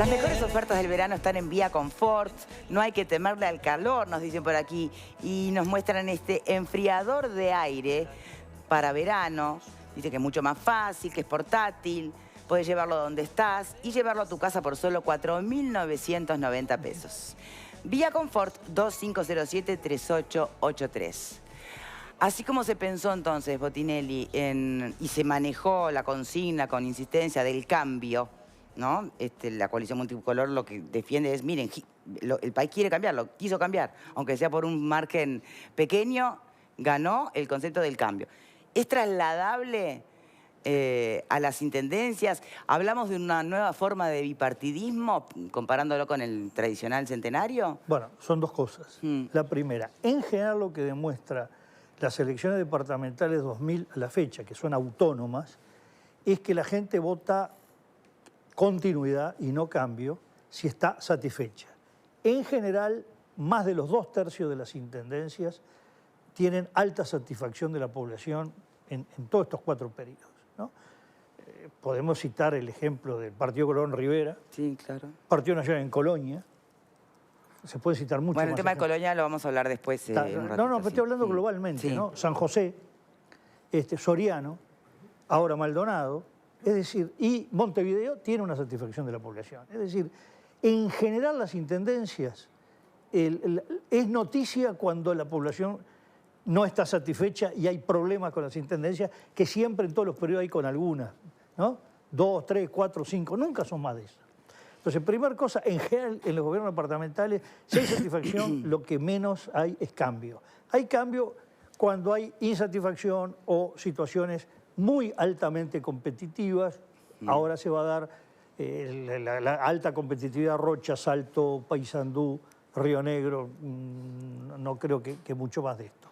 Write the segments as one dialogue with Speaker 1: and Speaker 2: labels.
Speaker 1: Las mejores ofertas del verano están en Vía Confort. No hay que temerle al calor, nos dicen por aquí. Y nos muestran este enfriador de aire para verano. Dice que es mucho más fácil, que es portátil. Puedes llevarlo donde estás y llevarlo a tu casa por solo 4.990 pesos. Vía Confort 2507-3883. Así como se pensó entonces, Botinelli, y se manejó la consigna con insistencia del cambio, ¿no? La coalición multicolor lo que defiende es, miren, el país quiere cambiarlo, quiso cambiar, aunque sea por un margen pequeño, ganó el concepto del cambio. ¿Es trasladable a las intendencias? ¿Hablamos de una nueva forma de bipartidismo, comparándolo con el tradicional centenario?
Speaker 2: Bueno, son dos cosas. La primera, en general lo que demuestra las elecciones departamentales 2000 a la fecha, que son autónomas, es que la gente vota continuidad y no cambio si está satisfecha. En general, más de los 2/3 de las intendencias tienen alta satisfacción de la población en todos estos 4 periodos, ¿no? Podemos citar el ejemplo del Partido Colón Rivera,
Speaker 1: sí, claro.
Speaker 2: Partido Nacional en Colonia. Se puede citar mucho más.
Speaker 1: Bueno, el tema de Colonia lo vamos a hablar después.
Speaker 2: No, pero estoy hablando globalmente, sí. ¿No? San José, Soriano, ahora Maldonado, es decir, y Montevideo tiene una satisfacción de la población. Es decir, en general las intendencias, es noticia cuando la población no está satisfecha y hay problemas con las intendencias, que siempre en todos los periodos hay con algunas, ¿no? 2, 3, 4, 5, nunca son más de eso. Entonces, primera cosa, en general, en los gobiernos departamentales, si hay satisfacción, lo que menos hay es cambio. Hay cambio cuando hay insatisfacción o situaciones muy altamente competitivas. Ahora se va a dar la alta competitividad Rocha, Salto, Paysandú, Río Negro. No creo que mucho más de esto.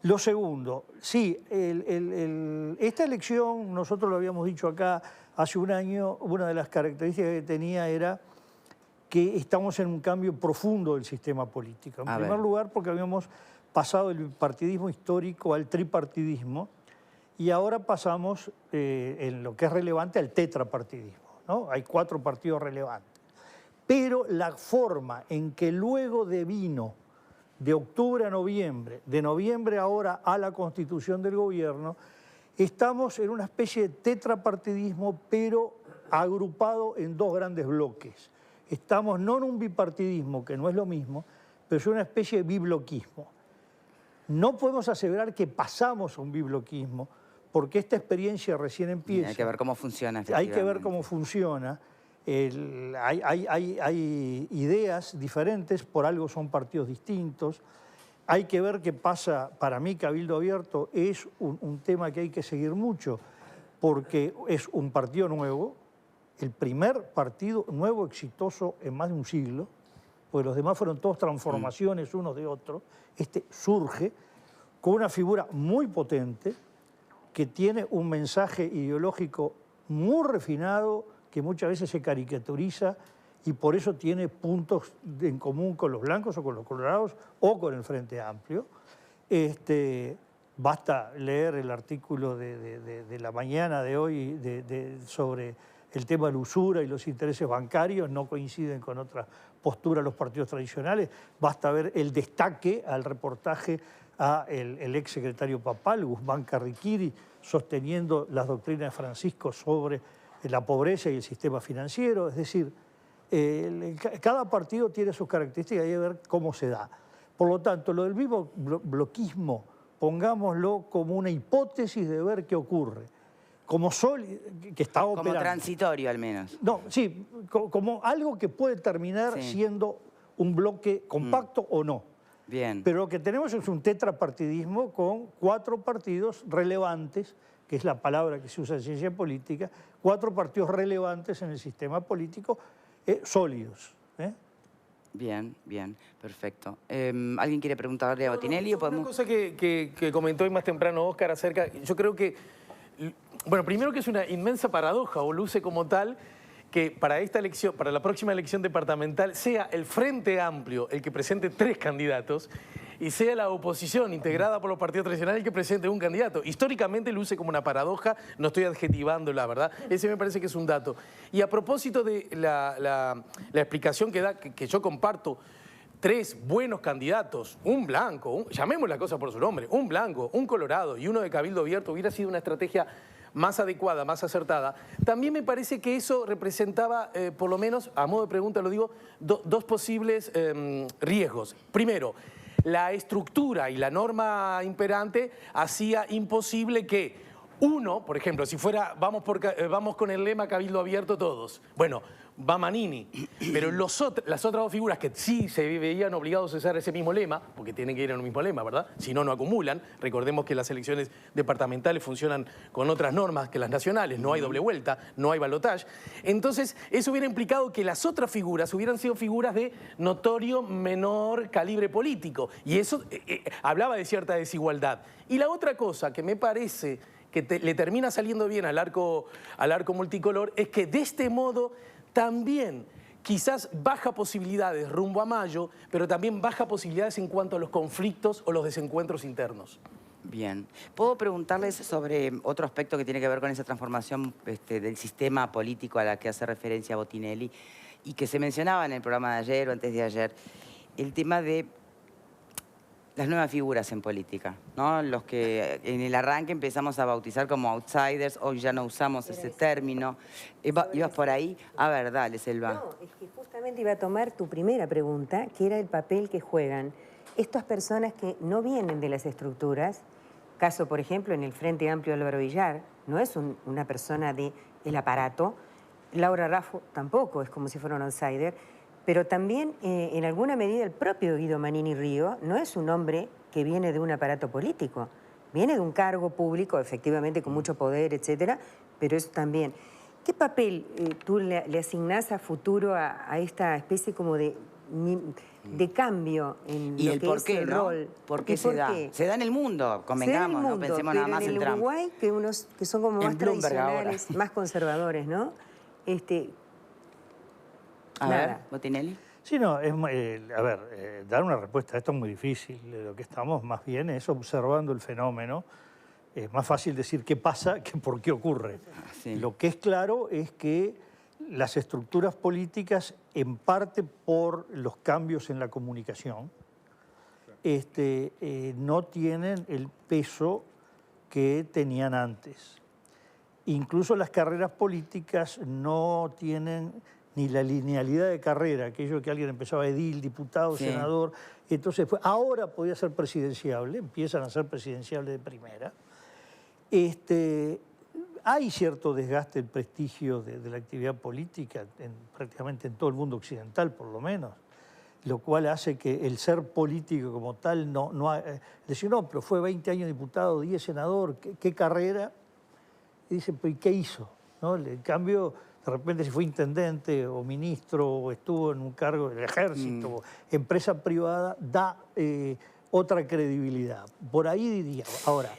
Speaker 2: Lo segundo, sí, esta elección, nosotros lo habíamos dicho acá hace un año, una de las características que tenía era que estamos en un cambio profundo del sistema político. En primer lugar, porque habíamos pasado del bipartidismo histórico al tripartidismo y ahora pasamos, en lo que es relevante, al tetrapartidismo, ¿no? Hay 4 partidos relevantes. Pero la forma en que luego devino de octubre a noviembre, de noviembre ahora a la constitución del gobierno, estamos en una especie de tetrapartidismo, pero agrupado en 2 grandes bloques. Estamos no en un bipartidismo, que no es lo mismo, pero es una especie de bibloquismo. No podemos aseverar que pasamos a un bibloquismo, porque esta experiencia recién empieza.
Speaker 1: Hay que ver cómo funciona.
Speaker 2: Hay que ver cómo funciona. Hay ideas diferentes, por algo son partidos distintos. Hay que ver qué pasa. Para mí, Cabildo Abierto es un tema que hay que seguir mucho, porque es un partido nuevo, el primer partido nuevo exitoso en más de un siglo, porque los demás fueron todos transformaciones unos de otros. Este surge con una figura muy potente, que tiene un mensaje ideológico muy refinado, que muchas veces se caricaturiza y por eso tiene puntos en común con los blancos o con los colorados o con el Frente Amplio. Basta leer el artículo de la mañana de hoy sobre el tema de la usura y los intereses bancarios, no coinciden con otras posturas los partidos tradicionales. Basta ver el destaque al reportaje al ex secretario papal, Guzmán Carriquiri, sosteniendo las doctrinas de Francisco sobre la pobreza y el sistema financiero. Es decir, cada partido tiene sus características y hay que ver cómo se da. Por lo tanto, lo del vivo bloquismo, pongámoslo como una hipótesis de ver qué ocurre. Como que está operando.
Speaker 1: Como transitorio, al menos.
Speaker 2: No, sí, como algo que puede terminar siendo un bloque compacto o no.
Speaker 1: Bien.
Speaker 2: Pero lo que tenemos es un tetrapartidismo con 4 partidos relevantes, que es la palabra que se usa en ciencia política, 4 partidos relevantes en el sistema político, sólidos.
Speaker 3: Bien, bien, perfecto. ¿Alguien quiere preguntarle a Botinelli?
Speaker 4: Una cosa que comentó hoy más temprano Óscar acerca, yo creo que, bueno, primero que es una inmensa paradoja, o luce como tal, que para esta elección, para la próxima elección departamental, sea el Frente Amplio el que presente 3 candidatos y sea la oposición integrada por los partidos tradicionales que presente un candidato. Históricamente luce como una paradoja, no estoy adjetivando la verdad, ese me parece que es un dato. Y a propósito de la explicación que da, que yo comparto, 3 buenos candidatos, un blanco, llamemos la cosa por su nombre, un blanco, un colorado y uno de cabildo abierto, hubiera sido una estrategia más adecuada, más acertada. También me parece que eso representaba, por lo menos, a modo de pregunta lo digo, dos posibles riesgos. Primero, la estructura y la norma imperante hacía imposible que uno, por ejemplo, si fuera, vamos con el lema cabildo abierto todos. Bueno, va Manini, pero las otras 2 figuras que sí se veían obligados a usar ese mismo lema, porque tienen que ir en un mismo lema, ¿verdad? Si no, no acumulan. Recordemos que las elecciones departamentales funcionan con otras normas que las nacionales, no hay doble vuelta, no hay balotaje. Entonces, eso hubiera implicado que las otras figuras hubieran sido figuras de notorio menor calibre político, y eso hablaba de cierta desigualdad. Y la otra cosa que me parece que le termina saliendo bien al arco multicolor es que de este modo también quizás baja posibilidades rumbo a mayo, pero también baja posibilidades en cuanto a los conflictos o los desencuentros internos.
Speaker 1: Bien. ¿Puedo preguntarles sobre otro aspecto que tiene que ver con esa transformación del sistema político a la que hace referencia Botinelli y que se mencionaba en el programa de ayer o antes de ayer? El tema de las nuevas figuras en política, ¿no? Los que en el arranque empezamos a bautizar como outsiders, hoy ya no usamos ese término. ¿Ibas por ahí? A ver, dale, Selva.
Speaker 5: No, es que justamente iba a tomar tu primera pregunta, que era el papel que juegan estas personas que no vienen de las estructuras. Caso, por ejemplo, en el Frente Amplio Álvaro Villar, no es una persona del aparato. Laura Raffo tampoco, es como si fuera un outsider. Pero también, en alguna medida, el propio Guido Manini Río no es un hombre que viene de un aparato político. Viene de un cargo público, efectivamente, con mucho poder, etcétera, pero eso también. ¿Qué papel tú le asignás a futuro a esta especie como de cambio en
Speaker 1: ¿Y
Speaker 5: lo
Speaker 1: el
Speaker 5: que
Speaker 1: por
Speaker 5: es
Speaker 1: qué,
Speaker 5: el
Speaker 1: no?
Speaker 5: rol?
Speaker 1: ¿Por qué se da? Se da en el mundo, convengamos, no pensemos nada más en Trump.
Speaker 5: En el Uruguay, que unos que son como más tradicionales,
Speaker 1: ahora.
Speaker 5: más conservadores, ¿no?
Speaker 1: A ver, Botinelli.
Speaker 2: Sí, no, dar una respuesta a esto es muy difícil. Lo que estamos más bien es observando el fenómeno. Es más fácil decir qué pasa que por qué ocurre.
Speaker 1: Sí.
Speaker 2: Lo que es claro es que las estructuras políticas, en parte por los cambios en la comunicación, no tienen el peso que tenían antes. Incluso las carreras políticas no tienen ni la linealidad de carrera, aquello que alguien empezaba edil, diputado,
Speaker 1: sí,
Speaker 2: senador, entonces ahora podía ser presidenciable, empiezan a ser presidenciables de primera. Hay cierto desgaste del prestigio de la actividad política, prácticamente en todo el mundo occidental por lo menos, lo cual hace que el ser político como tal decir, no, pero fue 20 años diputado, 10 senador, ¿qué carrera? Y dicen, pues, ¿y qué hizo? ¿No? En cambio, de repente si fue intendente o ministro o estuvo en un cargo del ejército o empresa privada, da otra credibilidad. Por ahí diría. Ahora,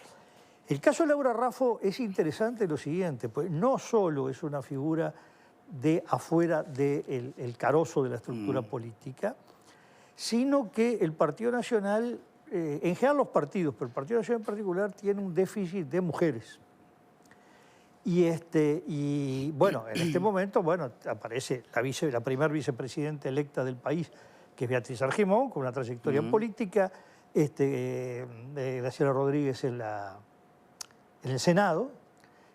Speaker 2: el caso de Laura Raffo es interesante lo siguiente, pues no solo es una figura de afuera del carozo de la estructura política, sino que el Partido Nacional, en general los partidos, pero el Partido Nacional en particular, tiene un déficit de mujeres. Y bueno, en este momento, bueno, aparece la primera vicepresidenta electa del país, que es Beatriz Argimón, con una trayectoria política, Graciela Rodríguez en el Senado,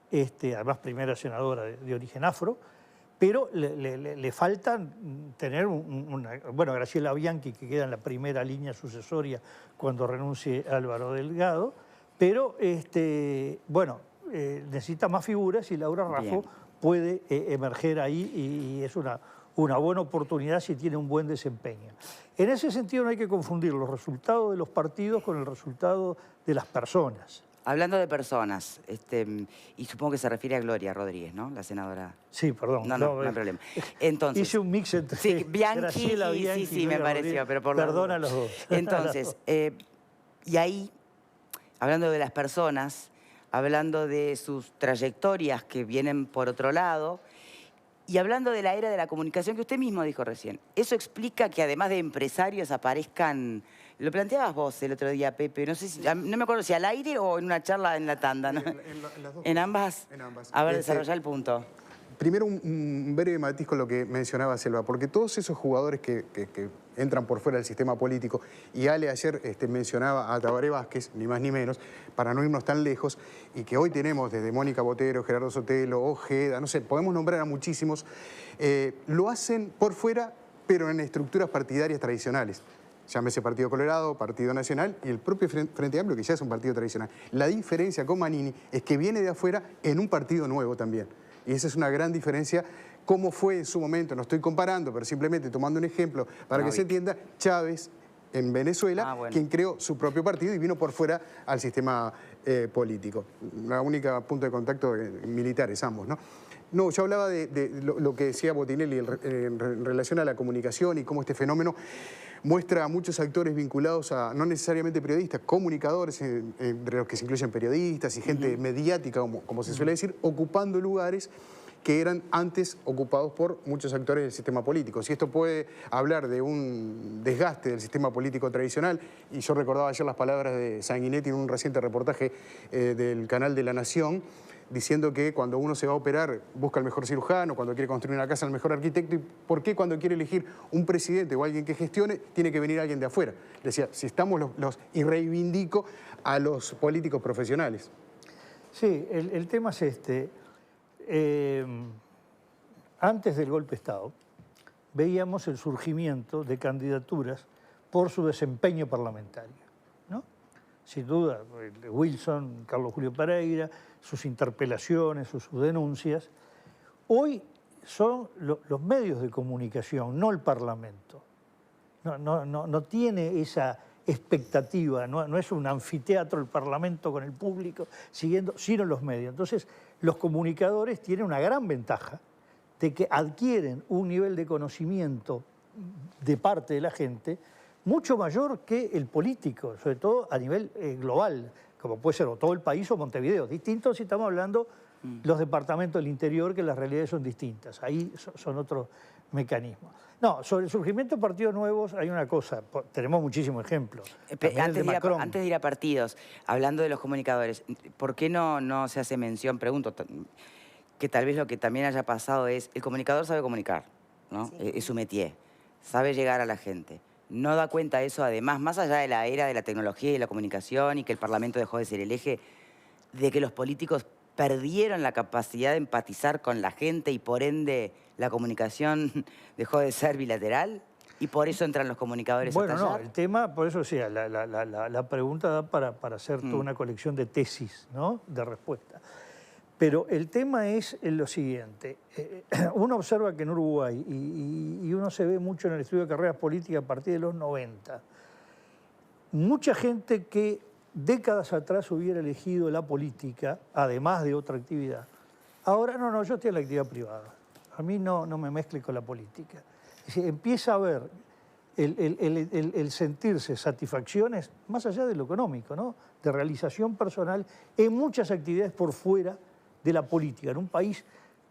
Speaker 2: además primera senadora de origen afro, pero le faltan tener bueno, Graciela Bianchi, que queda en la primera línea sucesoria cuando renuncie Álvaro Delgado, pero bueno, necesita más figuras y Laura Raffo puede emerger ahí y es una buena oportunidad si tiene un buen desempeño. En ese sentido no hay que confundir los resultados de los partidos con el resultado de las personas.
Speaker 1: Hablando de personas, y supongo que se refiere a Gloria Rodríguez, ¿no? La senadora.
Speaker 2: Sí, perdón.
Speaker 1: No hay problema. Entonces,
Speaker 2: hice un mix entre
Speaker 1: sí,
Speaker 2: Graciela Bianchi
Speaker 1: sí, me pareció, pero por
Speaker 2: perdona a los dos.
Speaker 1: Entonces, y ahí, hablando de las personas, hablando de sus trayectorias que vienen por otro lado, y hablando de la era de la comunicación que usted mismo dijo recién, ¿eso explica que además de empresarios aparezcan Lo planteabas vos el otro día, Pepe, no sé si, no me acuerdo si al aire o en una charla en la tanda, ¿no?
Speaker 6: En las dos
Speaker 1: ¿En
Speaker 6: cosas.
Speaker 1: ambas?
Speaker 6: En ambas.
Speaker 1: A ver, desarrollá el punto.
Speaker 6: Primero, un breve matiz con lo que mencionaba Selva, porque todos esos jugadores que entran por fuera del sistema político, y Ale ayer mencionaba a Tabaré Vázquez, ni más ni menos, para no irnos tan lejos, y que hoy tenemos desde Mónica Botero, Gerardo Sotelo, Ojeda, no sé, podemos nombrar a muchísimos, lo hacen por fuera, pero en estructuras partidarias tradicionales. Llámese Partido Colorado, Partido Nacional y el propio Frente Amplio, que ya es un partido tradicional. La diferencia con Manini es que viene de afuera en un partido nuevo también. Y esa es una gran diferencia. ¿Cómo fue en su momento? No estoy comparando, pero simplemente tomando un ejemplo para que se entienda, Chávez en Venezuela, quien creó su propio partido y vino por fuera al sistema político. La única punto de contacto militares ambos, ¿no? No, yo hablaba de lo que decía Botinelli en relación a la comunicación y cómo este fenómeno muestra a muchos actores vinculados a, no necesariamente periodistas, comunicadores, entre los que se incluyen periodistas y gente mediática, como se suele decir, ocupando lugares que eran antes ocupados por muchos actores del sistema político. Si esto puede hablar de un desgaste del sistema político tradicional, y yo recordaba ayer las palabras de Sanguinetti en un reciente reportaje del canal de La Nación, diciendo que cuando uno se va a operar busca el mejor cirujano, cuando quiere construir una casa el mejor arquitecto, y por qué cuando quiere elegir un presidente o alguien que gestione tiene que venir alguien de afuera. Decía, si estamos y reivindico a los políticos profesionales.
Speaker 2: Sí, el tema es este. Antes del golpe de Estado veíamos el surgimiento de candidaturas por su desempeño parlamentario, ¿no? Sin duda, Wilson, Carlos Julio Pereira, sus interpelaciones, sus denuncias. Hoy son los medios de comunicación, no el Parlamento. No tiene esa expectativa, no es un anfiteatro el Parlamento con el público siguiendo, sino los medios. Entonces, los comunicadores tienen una gran ventaja de que adquieren un nivel de conocimiento de parte de la gente mucho mayor que el político, sobre todo a nivel global, como puede ser o todo el país o Montevideo. Distinto si estamos hablando los departamentos del interior, que las realidades son distintas. Ahí son otros mecanismos. No, sobre el surgimiento de partidos nuevos hay una cosa, tenemos muchísimos ejemplos.
Speaker 1: Antes de ir a partidos, hablando de los comunicadores, ¿por qué no se hace mención, pregunto, que tal vez lo que también haya pasado es, el comunicador sabe comunicar, ¿no? Sí. Es su métier, sabe llegar a la gente. No da cuenta eso, además, más allá de la era de la tecnología y la comunicación y que el Parlamento dejó de ser el eje, de que los políticos perdieron la capacidad de empatizar con la gente y por ende la comunicación dejó de ser bilateral y por eso entran los comunicadores a tallar.
Speaker 2: Bueno, no, el tema, por eso decía, la pregunta da para hacer toda una colección de tesis, ¿no? De respuesta. Pero el tema es lo siguiente. Uno observa que en Uruguay, y uno se ve mucho en el estudio de carreras políticas a partir de los 90, mucha gente que décadas atrás hubiera elegido la política, además de otra actividad, ahora no, yo estoy en la actividad privada. A mí no me mezcle con la política. Es decir, empieza a ver el sentirse satisfacciones, más allá de lo económico, ¿no? De realización personal en muchas actividades por fuera de la política, en un país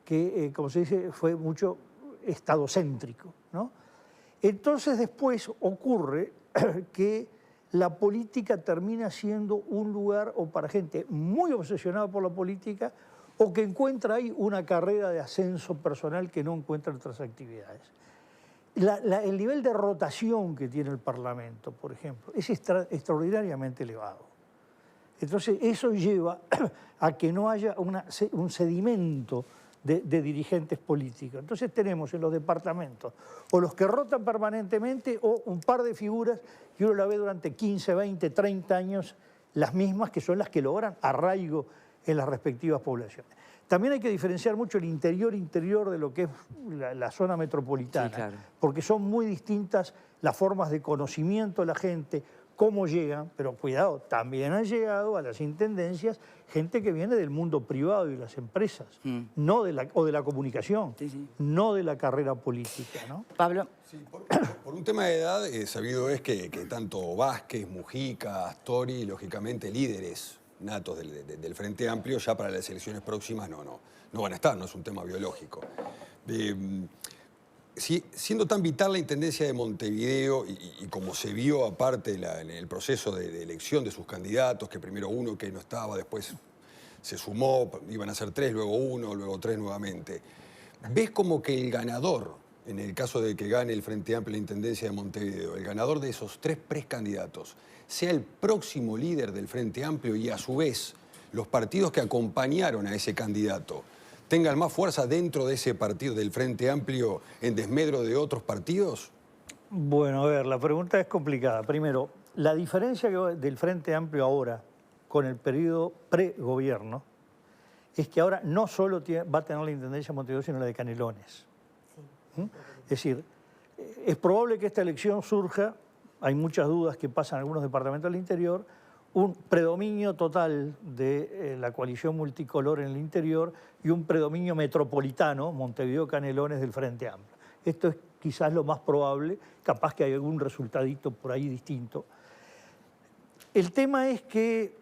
Speaker 2: que, como se dice, fue mucho estadocéntrico, ¿no? Entonces después ocurre que la política termina siendo un lugar o para gente muy obsesionada por la política o que encuentra ahí una carrera de ascenso personal que no encuentra en otras actividades. El nivel de rotación que tiene el Parlamento, por ejemplo, es extraordinariamente elevado. Entonces eso lleva a que no haya un sedimento de dirigentes políticos. Entonces tenemos en los departamentos o los que rotan permanentemente o un par de figuras que uno la ve durante 15, 20, 30 años, las mismas que son las que logran arraigo en las respectivas poblaciones. También hay que diferenciar mucho el interior de lo que es la zona metropolitana, sí, claro, porque son muy distintas las formas de conocimiento de la gente, cómo llegan, pero cuidado, también han llegado a las intendencias gente que viene del mundo privado y de las empresas, no de la comunicación, no de la carrera política, ¿no?
Speaker 1: Pablo.
Speaker 7: Sí, por un tema de edad, sabido es que tanto Vázquez, Mujica, Astori, lógicamente líderes natos del Frente Amplio, ya para las elecciones próximas no van a estar, no es un tema biológico. siendo tan vital la Intendencia de Montevideo y como se vio aparte en el proceso de elección de sus candidatos, que primero uno que no estaba, después se sumó, iban a ser 3, luego 1, luego 3 nuevamente. ¿Ves como que el ganador, en el caso de que gane el Frente Amplio la Intendencia de Montevideo, el ganador de esos 3 precandidatos, sea el próximo líder del Frente Amplio y a su vez los partidos que acompañaron a ese candidato tengan más fuerza dentro de ese partido del Frente Amplio en desmedro de otros partidos?
Speaker 2: Bueno, a ver, la pregunta es complicada. Primero, la diferencia del Frente Amplio ahora con el periodo pre-gobierno es que ahora no solo va a tener la Intendencia de Montevideo, sino la de Canelones. ¿Mm? Es decir, es probable que esta elección surja, hay muchas dudas que pasan en algunos departamentos del interior, un predominio total de la coalición multicolor en el interior y un predominio metropolitano, Montevideo-Canelones, del Frente Amplio. Esto es quizás lo más probable, capaz que hay algún resultadito por ahí distinto. El tema es que,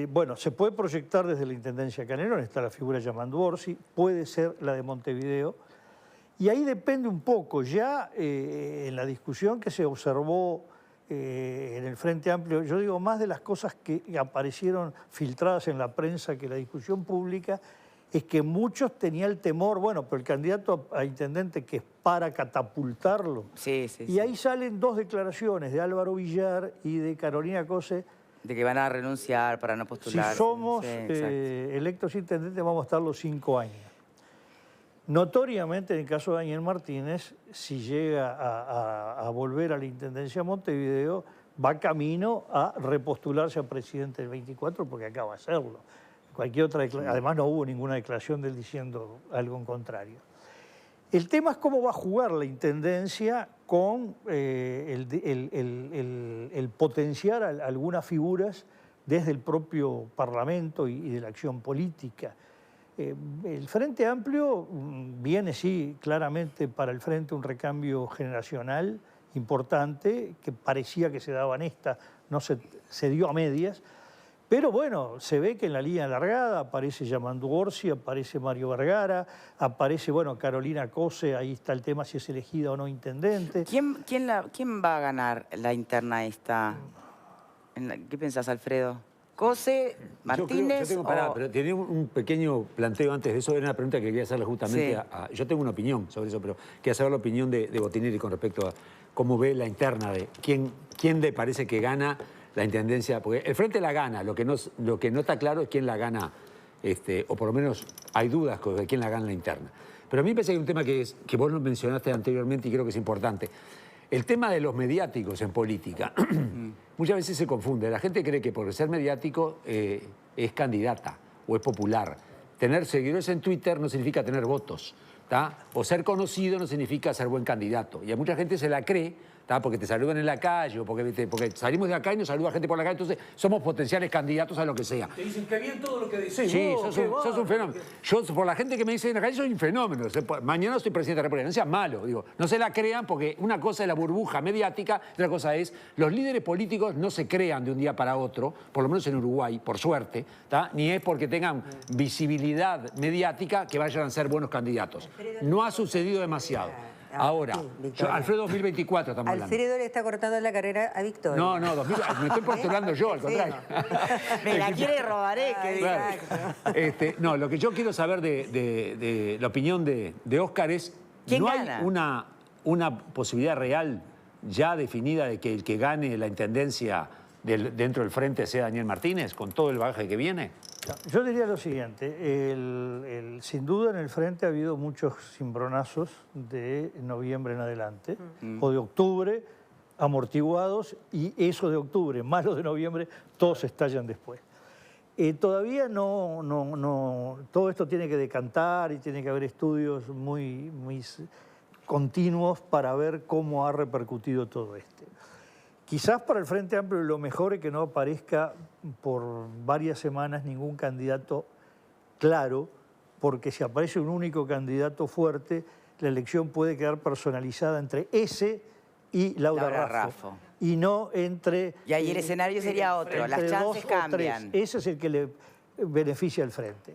Speaker 2: bueno, se puede proyectar desde la Intendencia de Canelones, está la figura de Yamandu Orsi, puede ser la de Montevideo, y ahí depende un poco, ya en la discusión que se observó en el Frente Amplio, yo digo más de las cosas que aparecieron filtradas en la prensa que la discusión pública, es que muchos tenían el temor, bueno, pero el candidato a intendente que es para catapultarlo.
Speaker 1: Sí.
Speaker 2: Y ahí salen 2 declaraciones de Álvaro Villar y de Carolina Cose.
Speaker 1: De que van a renunciar para no postular.
Speaker 2: Si somos
Speaker 1: Sí,
Speaker 2: electos intendentes vamos a estar los 5 años. Notoriamente, en el caso de Daniel Martínez, si llega a volver a la Intendencia de Montevideo, va camino a repostularse a presidente del 24 porque acaba de hacerlo. Cualquier otra además no hubo ninguna declaración de él diciendo algo en contrario. El tema es cómo va a jugar la Intendencia con el potenciar algunas figuras desde el propio Parlamento y de la acción política. El Frente Amplio viene, sí, claramente para el Frente un recambio generacional importante, que parecía que se daba en esta, no se dio a medias, pero bueno, se ve que en la línea largada aparece Yamandu Orsi, aparece Mario Vergara, aparece, bueno, Carolina Cose, ahí está el tema si es elegida o no intendente.
Speaker 1: ¿Quién va a ganar la interna esta? ¿Qué pensás, Alfredo? ¿Cose, Martínez?
Speaker 8: Pero tenía un pequeño planteo antes de eso, era una pregunta que quería hacerle justamente yo tengo una opinión sobre eso, pero quería saber la opinión de Botinelli con respecto a cómo ve la interna de quién le parece que gana la intendencia, porque el Frente la gana, lo que no está claro es quién la gana, o por lo menos hay dudas de quién la gana la interna. Pero a mí me parece que hay un tema que vos lo mencionaste anteriormente y creo que es importante. El tema de los mediáticos en política, muchas veces se confunde. La gente cree que por ser mediático es candidata o es popular. Tener seguidores en Twitter no significa tener votos, ¿tá? O ser conocido no significa ser buen candidato. Y a mucha gente se la cree, ¿tá? Porque te saludan en la calle o porque salimos de acá y nos saluda gente por la calle, entonces somos potenciales candidatos a lo que sea.
Speaker 4: Te dicen que bien todo lo que decís.
Speaker 8: Sí, sos un fenómeno. Yo, por la gente que me dice en la calle, soy un fenómeno. Mañana soy presidente de la República. No seas malo, digo. No se la crean porque una cosa es la burbuja mediática, otra cosa es los líderes políticos no se crean de un día para otro, por lo menos en Uruguay, por suerte, ¿tá? Ni es porque tengan visibilidad mediática que vayan a ser buenos candidatos. No ha sucedido demasiado. Ahora, Alfredo 2024 estamos hablando.
Speaker 5: Alfredo le está cortando la carrera a Victoria.
Speaker 8: No, me estoy postulando yo, al contrario.
Speaker 1: Me la quiere robar, que diga.
Speaker 8: No, lo que yo quiero saber de la opinión de Óscar es, ¿no hay una posibilidad real ya definida de que el que gane la intendencia dentro del Frente sea Daniel Martínez, con todo el bagaje que viene?
Speaker 2: Yo diría lo siguiente, sin duda en el Frente ha habido muchos cimbronazos de noviembre en adelante, o de octubre, amortiguados, y eso de octubre, más los de noviembre, todos estallan después. Todavía todo esto tiene que decantar y tiene que haber estudios muy continuos para ver cómo ha repercutido todo esto. Quizás para el Frente Amplio lo mejor es que no aparezca por varias semanas ningún candidato claro, porque si aparece un único candidato fuerte, la elección puede quedar personalizada entre ese y Laura Raffo. Y no entre...
Speaker 1: Y ahí el escenario sería otro, las chances cambian.
Speaker 2: Ese es el que le beneficia al Frente.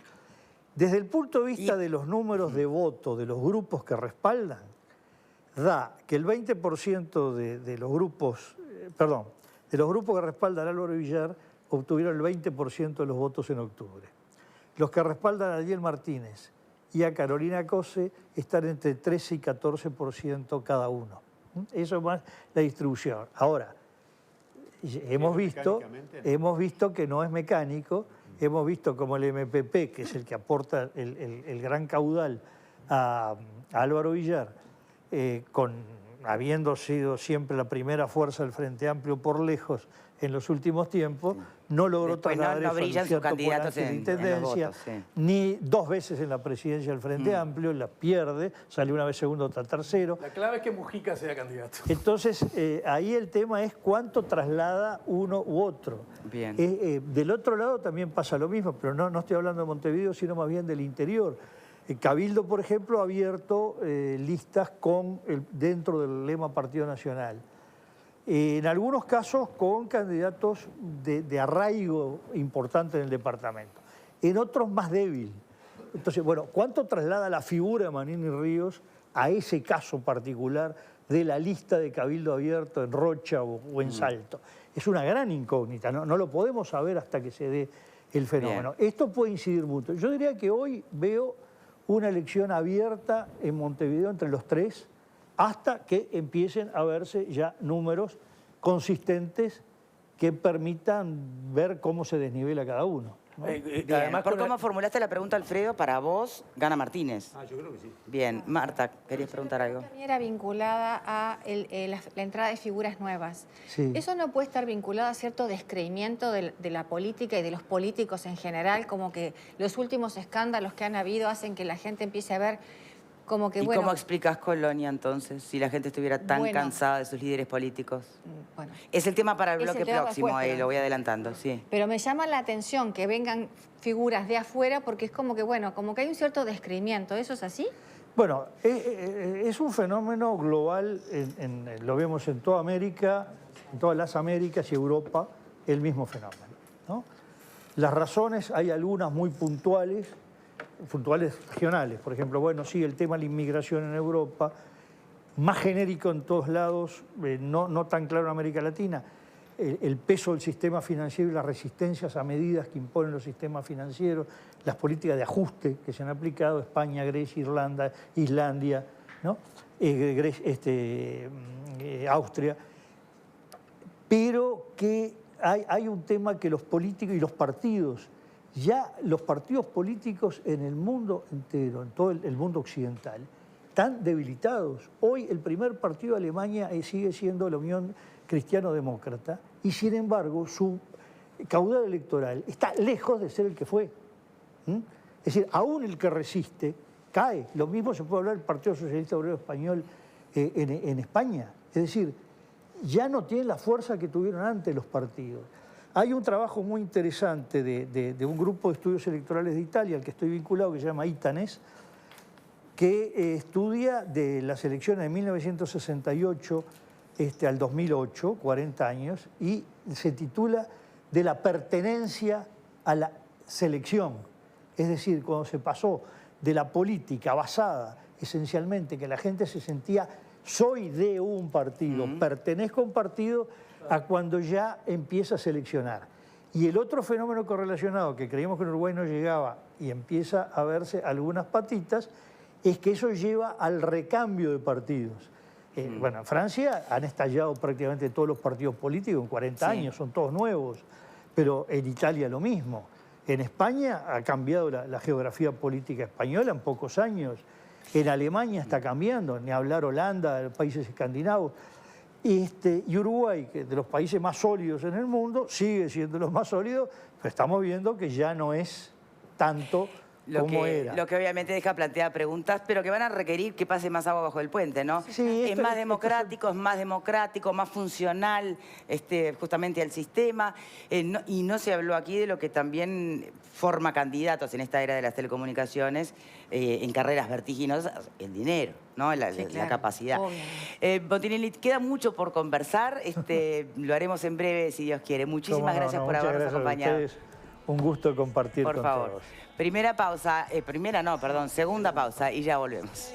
Speaker 2: Desde el punto de vista de los números de voto de los grupos que respaldan, da que el 20% de los grupos, de los grupos que respaldan a Álvaro Villar obtuvieron el 20% de los votos en octubre. Los que respaldan a Ariel Martínez y a Carolina Cose están entre 13 y 14% cada uno. Eso es más la distribución. Ahora, hemos visto que no es mecánico, hemos visto como el MPP, que es el que aporta el gran caudal a Álvaro Villar, habiendo sido siempre la primera fuerza del Frente Amplio por lejos en los últimos tiempos, no logró trasladar
Speaker 1: no brillan sus candidatos
Speaker 2: en intendencia, ni 2 veces en la presidencia del Frente Amplio, la pierde, salió una vez segundo, otra tercero.
Speaker 4: La clave es que Mujica sea candidato.
Speaker 2: Entonces, ahí el tema es cuánto traslada uno u otro.
Speaker 1: Bien.
Speaker 2: Del otro lado también pasa lo mismo, pero no estoy hablando de Montevideo, sino más bien del interior. Cabildo, por ejemplo, ha abierto listas dentro del lema Partido Nacional. En algunos casos con candidatos de arraigo importante en el departamento. En otros más débil. Entonces, bueno, ¿cuánto traslada la figura de Manini Ríos a ese caso particular de la lista de Cabildo abierto en Rocha o en Salto? Es una gran incógnita, no lo podemos saber hasta que se dé el fenómeno. Bien. Esto puede incidir mucho. Yo diría que hoy veo una elección abierta en Montevideo entre los 3, hasta que empiecen a verse ya números consistentes que permitan ver cómo se desnivela cada uno, ¿no?
Speaker 1: Además, por cómo formulaste la pregunta, Alfredo, para vos gana Martínez.
Speaker 8: Yo creo que sí.
Speaker 1: Bien, Marta, ¿querías preguntar algo?
Speaker 9: También era vinculada a la entrada de figuras nuevas.
Speaker 2: Sí.
Speaker 9: ¿Eso no puede estar vinculado a cierto descreimiento de la política y de los políticos en general? Como que los últimos escándalos que han habido hacen que la gente empiece a ver como que,
Speaker 1: ¿Y cómo explicás Colonia, entonces, si la gente estuviera tan cansada de sus líderes políticos?
Speaker 9: Bueno,
Speaker 1: es el tema para el bloque próximo,
Speaker 9: después,
Speaker 1: lo voy adelantando, sí.
Speaker 9: Pero me llama la atención que vengan figuras de afuera porque es como que, bueno, como que hay un cierto descreimiento. ¿Eso es así?
Speaker 2: Bueno, es un fenómeno global, lo vemos en toda América, en todas las Américas y Europa, el mismo fenómeno, ¿no? Las razones, hay algunas muy puntuales regionales. Por ejemplo, bueno, sí, el tema de la inmigración en Europa, más genérico en todos lados, no tan claro en América Latina. El peso del sistema financiero y las resistencias a medidas que imponen los sistemas financieros, las políticas de ajuste que se han aplicado, España, Grecia, Irlanda, Islandia, ¿no? Austria. Pero que hay un tema que los políticos y los partidos, ya los partidos políticos en el mundo entero, en todo el mundo occidental, están debilitados. Hoy el primer partido de Alemania sigue siendo la Unión Cristiano-Demócrata y sin embargo su caudal electoral está lejos de ser el que fue. Es decir, aún el que resiste cae. Lo mismo se puede hablar del Partido Socialista Obrero Español en España. Es decir, ya no tienen la fuerza que tuvieron antes los partidos. Hay un trabajo muy interesante de un grupo de estudios electorales de Italia, al que estoy vinculado, que se llama Itanes, que estudia de las elecciones de 1968 al 2008, 40 años, y se titula De la pertenencia a la selección. Es decir, cuando se pasó de la política basada esencialmente que la gente se sentía soy de un partido, pertenezco a un partido, a cuando ya empieza a seleccionar. Y el otro fenómeno correlacionado que creíamos que en Uruguay no llegaba y empieza a verse algunas patitas, es que eso lleva al recambio de partidos. Bueno, en Francia han estallado prácticamente todos los partidos políticos en 40 años, son todos nuevos, pero en Italia lo mismo. En España ha cambiado la geografía política española en pocos años. En Alemania está cambiando, ni hablar Holanda, países escandinavos. Y Uruguay, que es de los países más sólidos en el mundo, sigue siendo los más sólidos, pero estamos viendo que ya no es tanto como era.
Speaker 1: Lo que obviamente deja plantear preguntas, pero que van a requerir que pase más agua bajo el puente, ¿no?
Speaker 2: Sí,
Speaker 1: es más democrático, más funcional justamente al sistema. Y no se habló aquí de lo que también forma candidatos en esta era de las telecomunicaciones en carreras vertiginosas, el dinero, ¿no? La capacidad. Botinelli, queda mucho por conversar. Lo haremos en breve, si Dios quiere. Muchísimas gracias por habernos acompañado.
Speaker 2: Un gusto compartir
Speaker 1: Por
Speaker 2: con
Speaker 1: favor.
Speaker 2: todos.
Speaker 1: Primera pausa, segunda pausa y ya volvemos.